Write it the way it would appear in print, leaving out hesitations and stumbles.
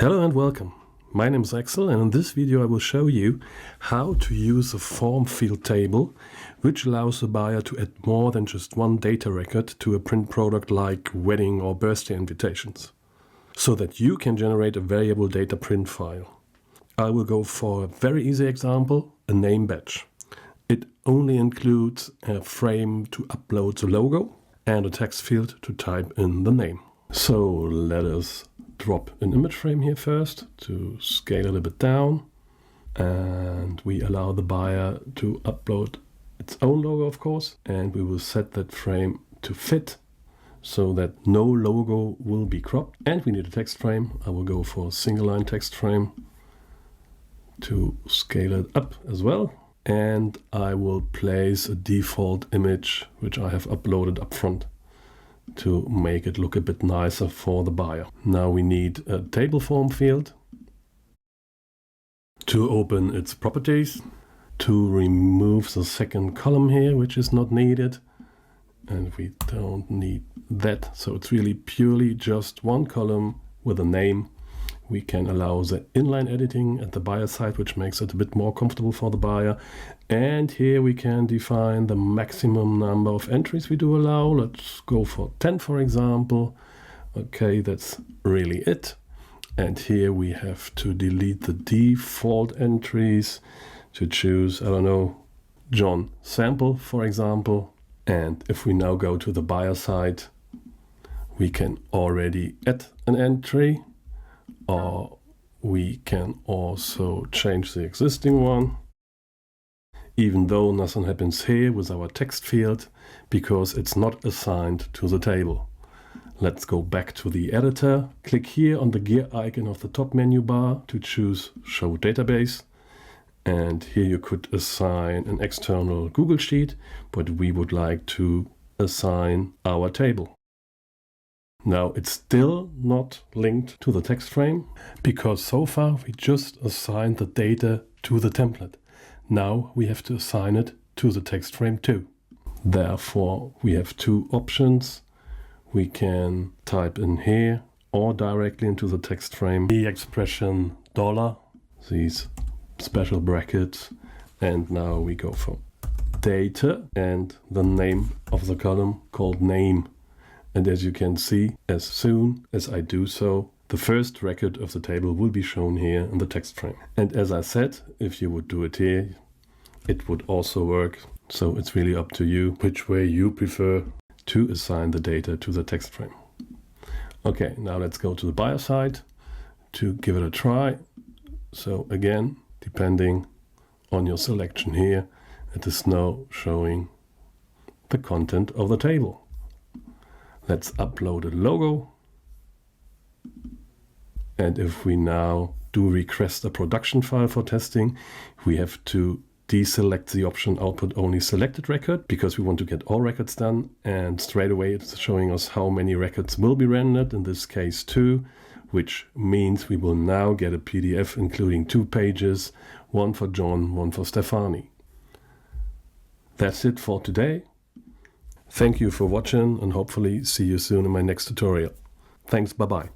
Hello and welcome. My name is Axel, and in this video I will show you how to use a form field table which allows the buyer to add more than just one data record to a print product like wedding or birthday invitations, so that you can generate a variable data print file. I will go for a very easy example, a name badge. It only includes a frame to upload the logo and a text field to type in the name. So let us drop an image frame here first to scale it a bit down, and we allow the buyer to upload its own logo, of course, and we will set that frame to fit so that no logo will be cropped. And we need a text frame. I will go for a single line text frame to scale it up as well, and I will place a default image which I have uploaded up front to make it look a bit nicer for the buyer. Now we need a table form field to open its properties, to remove the second column here, which is not needed, and we don't need that. So it's really purely just one column with a name. We can allow the inline editing at the buyer side, which makes it a bit more comfortable for the buyer. And here we can define the maximum number of entries we do allow. Let's go for 10, for example. Okay, that's really it. And here we have to delete the default entries to choose, I don't know, John Sample, for example. And if we now go to the buyer side, we can already add an entry, or we can also change the existing one, even though nothing happens here with our text field because it's not assigned to the table. Let's go back to the editor. Click here on the gear icon of the top menu bar to choose Show Database. And here you could assign an external Google Sheet, but we would like to assign our table. Now it's still not linked to the text frame because so far we just assigned the data to the template. Now we have to assign it to the text frame too. Therefore we have two options. We can type in here or directly into the text frame the expression $, these special brackets, and now we go for data and the name of the column called name. And as you can see, as soon as I do so, the first record of the table will be shown here in the text frame. And as I said, if you would do it here, it would also work. So it's really up to you which way you prefer to assign the data to the text frame. Okay, now let's go to the buyer side to give it a try. So again, depending on your selection here, it is now showing the content of the table. Let's upload a logo. And if we now do request a production file for testing, we have to deselect the option output only selected record because we want to get all records done. And straight away it's showing us how many records will be rendered, in this case 2, which means we will now get a PDF including 2 pages, one for John, one for Stephanie. That's it for today. Thank you for watching, and hopefully see you soon in my next tutorial. Thanks, bye-bye.